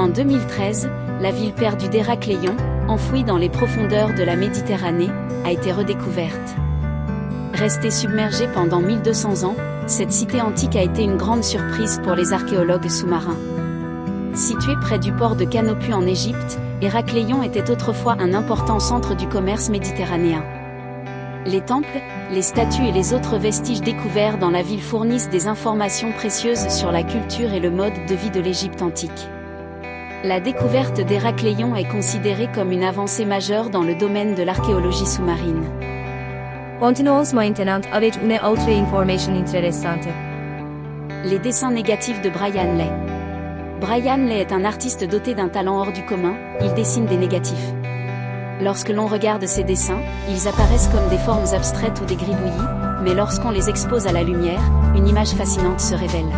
En 2013, la ville perdue d'Héracléon, enfouie dans les profondeurs de la Méditerranée, a été redécouverte. Restée submergée pendant 1200 ans, cette cité antique a été une grande surprise pour les archéologues sous-marins. Située près du port de Canopus en Égypte, Héracléon était autrefois un important centre du commerce méditerranéen. Les temples, les statues et les autres vestiges découverts dans la ville fournissent des informations précieuses sur la culture et le mode de vie de l'Égypte antique. La découverte d'Héracléon est considérée comme une avancée majeure dans le domaine de l'archéologie sous-marine. Continuons maintenant avec une autre information intéressante. Les dessins négatifs de Brian Lay. Brian Lay est un artiste doté d'un talent hors du commun, il dessine des négatifs. Lorsque l'on regarde ses dessins, ils apparaissent comme des formes abstraites ou des gribouillis, mais lorsqu'on les expose à la lumière, une image fascinante se révèle.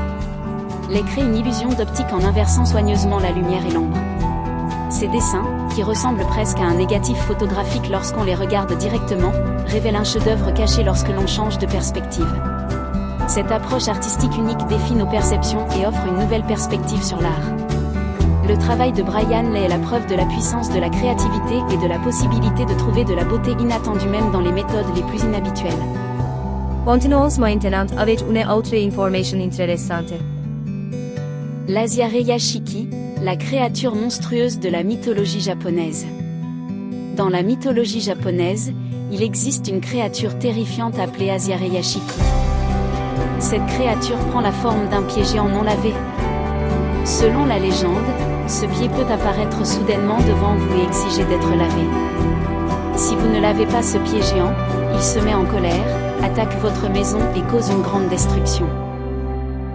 Lay crée une illusion d'optique en inversant soigneusement la lumière et l'ombre. Ces dessins, qui ressemblent presque à un négatif photographique lorsqu'on les regarde directement, révèlent un chef-d'œuvre caché lorsque l'on change de perspective. Cette approche artistique unique défie nos perceptions et offre une nouvelle perspective sur l'art. Le travail de Brian Lay est la preuve de la puissance de la créativité et de la possibilité de trouver de la beauté inattendue même dans les méthodes les plus inhabituelles. Continuons maintenant avec une autre information intéressante. L'Asiareya Shiki, la créature monstrueuse de la mythologie japonaise. Dans la mythologie japonaise, il existe une créature terrifiante appelée Asiareya Shiki. Cette créature prend la forme d'un pied géant non lavé. Selon la légende, ce pied peut apparaître soudainement devant vous et exiger d'être lavé. Si vous ne lavez pas ce pied géant, il se met en colère, attaque votre maison et cause une grande destruction.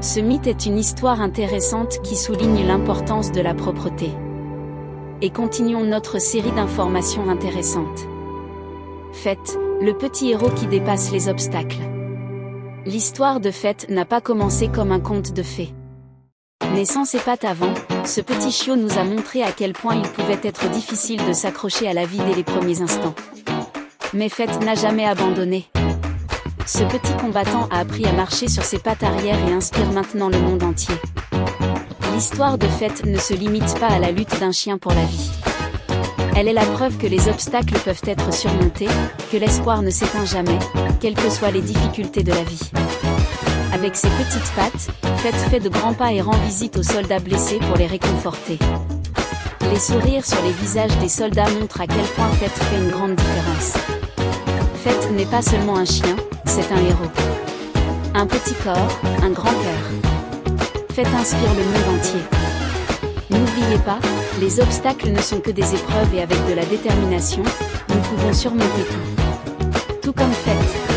Ce mythe est une histoire intéressante qui souligne l'importance de la propreté. Et continuons notre série d'informations intéressantes. Fête, le petit héros qui dépasse les obstacles. L'histoire de Fête n'a pas commencé comme un conte de fées. Né sans ses pattes avant, ce petit chiot nous a montré à quel point il pouvait être difficile de s'accrocher à la vie dès les premiers instants. Mais Fête n'a jamais abandonné. Ce petit combattant a appris à marcher sur ses pattes arrière et inspire maintenant le monde entier. L'histoire de Fête ne se limite pas à la lutte d'un chien pour la vie. Elle est la preuve que les obstacles peuvent être surmontés, que l'espoir ne s'éteint jamais, quelles que soient les difficultés de la vie. Avec ses petites pattes, Fête fait de grands pas et rend visite aux soldats blessés pour les réconforter. Les sourires sur les visages des soldats montrent à quel point Fête fait une grande différence. Fête n'est pas seulement un chien, c'est un héros. Un petit corps, un grand cœur. Fête inspire le monde entier. N'oubliez pas, les obstacles ne sont que des épreuves et avec de la détermination, nous pouvons surmonter tout. Tout comme Fête.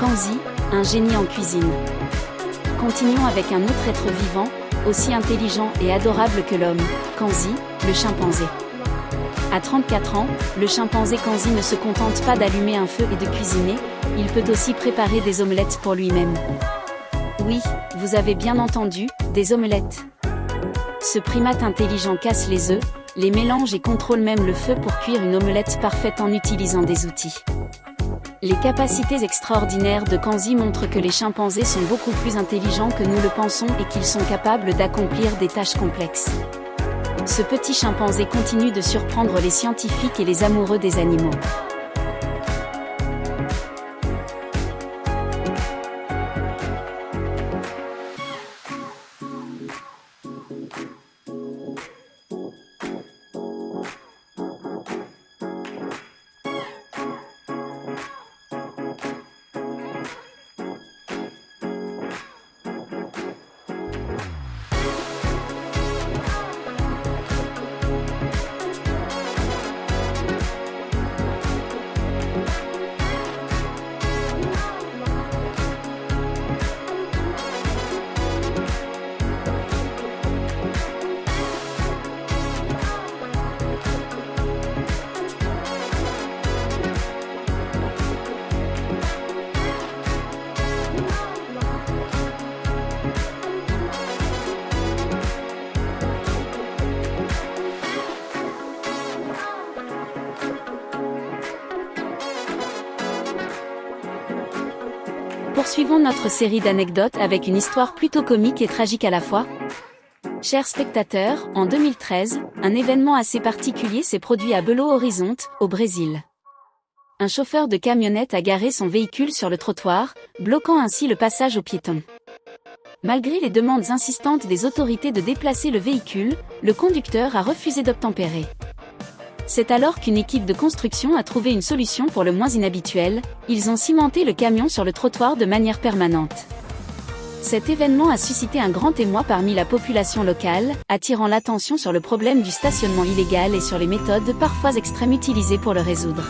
Kanzi, un génie en cuisine. Continuons avec un autre être vivant, aussi intelligent et adorable que l'homme, Kanzi, le chimpanzé. À 34 ans, le chimpanzé Kanzi ne se contente pas d'allumer un feu et de cuisiner, il peut aussi préparer des omelettes pour lui-même. Oui, vous avez bien entendu, des omelettes. Ce primate intelligent casse les œufs, les mélange et contrôle même le feu pour cuire une omelette parfaite en utilisant des outils. Les capacités extraordinaires de Kanzi montrent que les chimpanzés sont beaucoup plus intelligents que nous le pensons et qu'ils sont capables d'accomplir des tâches complexes. Ce petit chimpanzé continue de surprendre les scientifiques et les amoureux des animaux. Poursuivons notre série d'anecdotes avec une histoire plutôt comique et tragique à la fois. Chers spectateurs, en 2013, un événement assez particulier s'est produit à Belo Horizonte, au Brésil. Un chauffeur de camionnette a garé son véhicule sur le trottoir, bloquant ainsi le passage aux piétons. Malgré les demandes insistantes des autorités de déplacer le véhicule, le conducteur a refusé d'obtempérer. C'est alors qu'une équipe de construction a trouvé une solution pour le moins inhabituelle, ils ont cimenté le camion sur le trottoir de manière permanente. Cet événement a suscité un grand émoi parmi la population locale, attirant l'attention sur le problème du stationnement illégal et sur les méthodes parfois extrêmes utilisées pour le résoudre.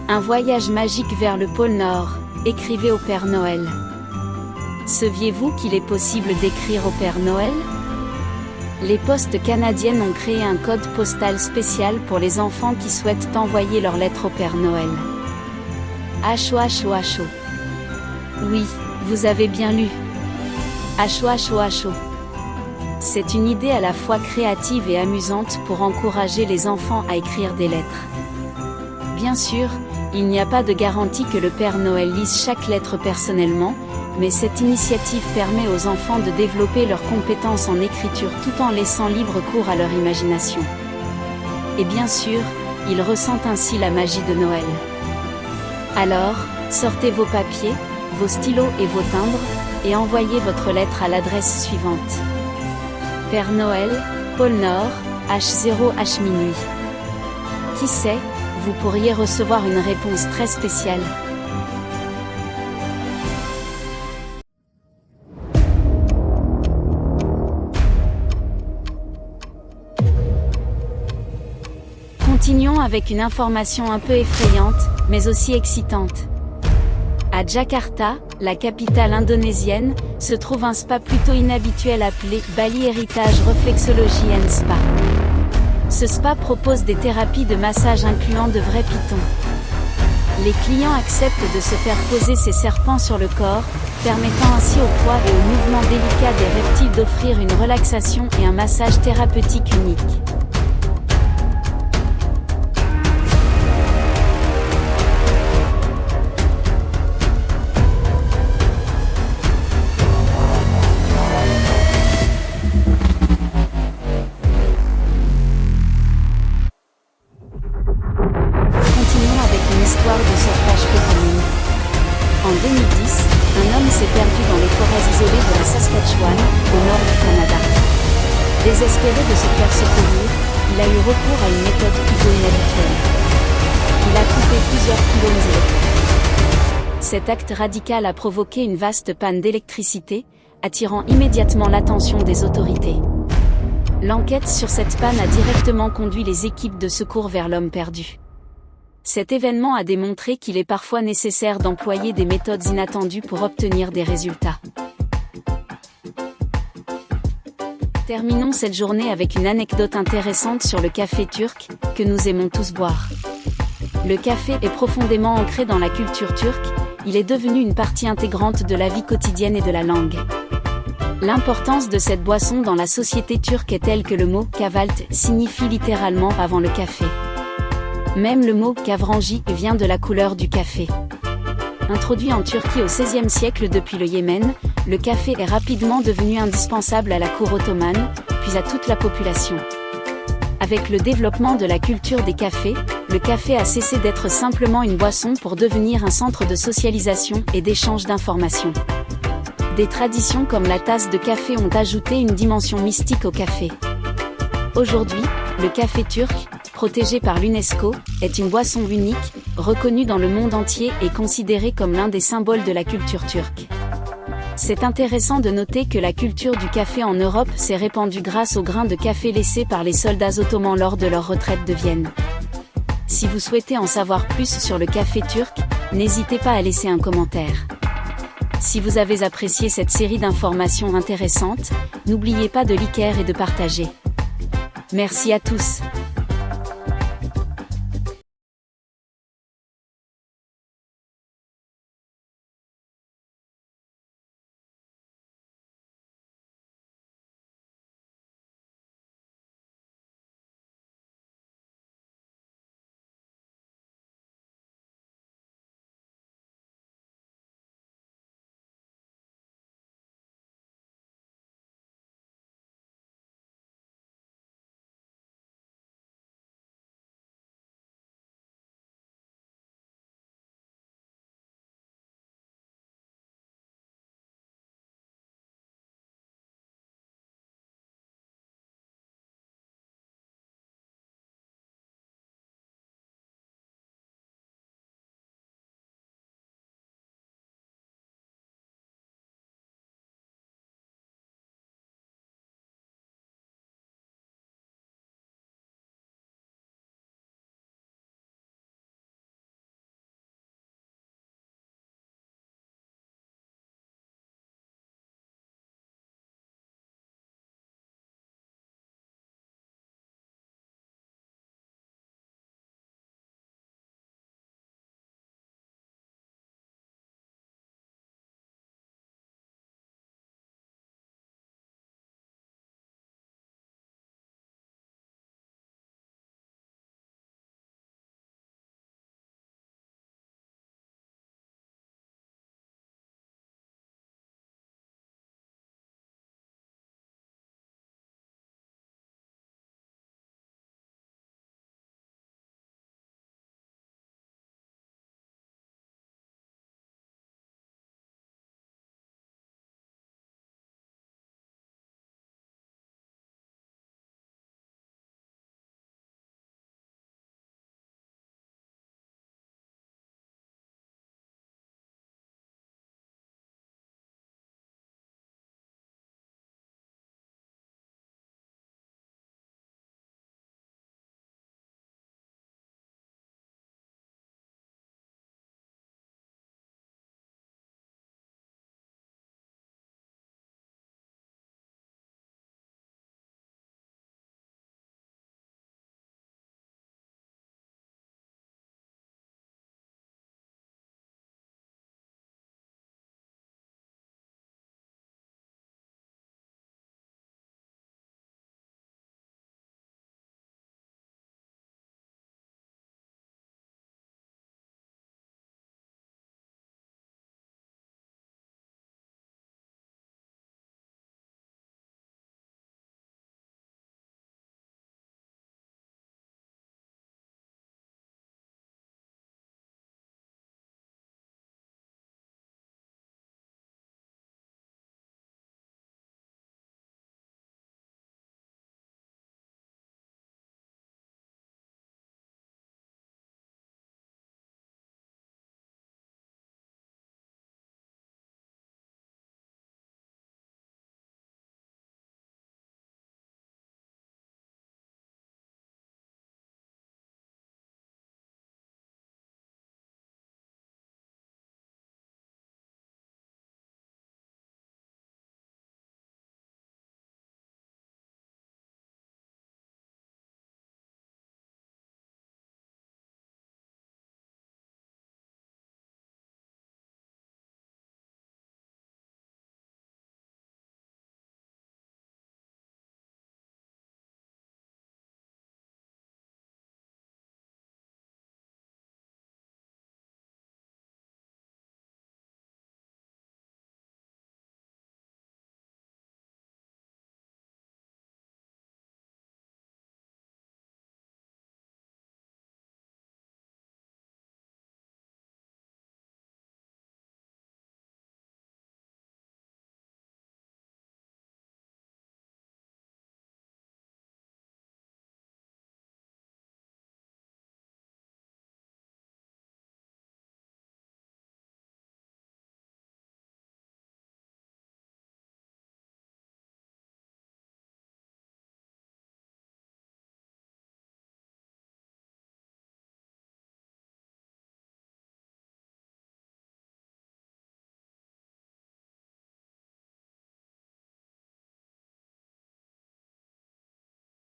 Un voyage magique vers le pôle Nord, écrivez au Père Noël. Saviez-vous qu'il est possible d'écrire au Père Noël ? Les postes canadiennes ont créé un code postal spécial pour les enfants qui souhaitent envoyer leurs lettres au Père Noël. HOHOHO. Oui, vous avez bien lu. HOHOHO. C'est une idée à la fois créative et amusante pour encourager les enfants à écrire des lettres. Bien sûr, il n'y a pas de garantie que le Père Noël lise chaque lettre personnellement, mais cette initiative permet aux enfants de développer leurs compétences en écriture tout en laissant libre cours à leur imagination. Et bien sûr, ils ressentent ainsi la magie de Noël. Alors, sortez vos papiers, vos stylos et vos timbres, et envoyez votre lettre à l'adresse suivante. Père Noël, pôle Nord, H0H minuit. Qui sait, vous pourriez recevoir une réponse très spéciale. Continuons avec une information un peu effrayante, mais aussi excitante. À Jakarta, la capitale indonésienne, se trouve un spa plutôt inhabituel appelé Bali Heritage Reflexology and Spa. Ce spa propose des thérapies de massage incluant de vrais pitons. Les clients acceptent de se faire poser ces serpents sur le corps, permettant ainsi au poids et au mouvement délicat des reptiles d'offrir une relaxation et un massage thérapeutique unique. Histoire de sauvetage peu commune. En 2010, un homme s'est perdu dans les forêts isolées de la Saskatchewan, au nord du Canada. Désespéré de se faire secourir, il a eu recours à une méthode plutôt inhabituelle. Il a coupé plusieurs pylônes électriques. Cet acte radical a provoqué une vaste panne d'électricité, attirant immédiatement l'attention des autorités. L'enquête sur cette panne a directement conduit les équipes de secours vers l'homme perdu. Cet événement a démontré qu'il est parfois nécessaire d'employer des méthodes inattendues pour obtenir des résultats. Terminons cette journée avec une anecdote intéressante sur le café turc, que nous aimons tous boire. Le café est profondément ancré dans la culture turque, il est devenu une partie intégrante de la vie quotidienne et de la langue. L'importance de cette boisson dans la société turque est telle que le mot kahvaltı signifie littéralement avant le café. Même le mot kahvrengi vient de la couleur du café. Introduit en Turquie au XVIe siècle depuis le Yémen, le café est rapidement devenu indispensable à la cour ottomane, puis à toute la population. Avec le développement de la culture des cafés, le café a cessé d'être simplement une boisson pour devenir un centre de socialisation et d'échange d'informations. Des traditions comme la tasse de café ont ajouté une dimension mystique au café. Aujourd'hui, le café turc, protégé par l'UNESCO, est une boisson unique, reconnue dans le monde entier et considérée comme l'un des symboles de la culture turque. C'est intéressant de noter que la culture du café en Europe s'est répandue grâce aux grains de café laissés par les soldats ottomans lors de leur retraite de Vienne. Si vous souhaitez en savoir plus sur le café turc, n'hésitez pas à laisser un commentaire. Si vous avez apprécié cette série d'informations intéressantes, n'oubliez pas de liker et de partager. Merci à tous.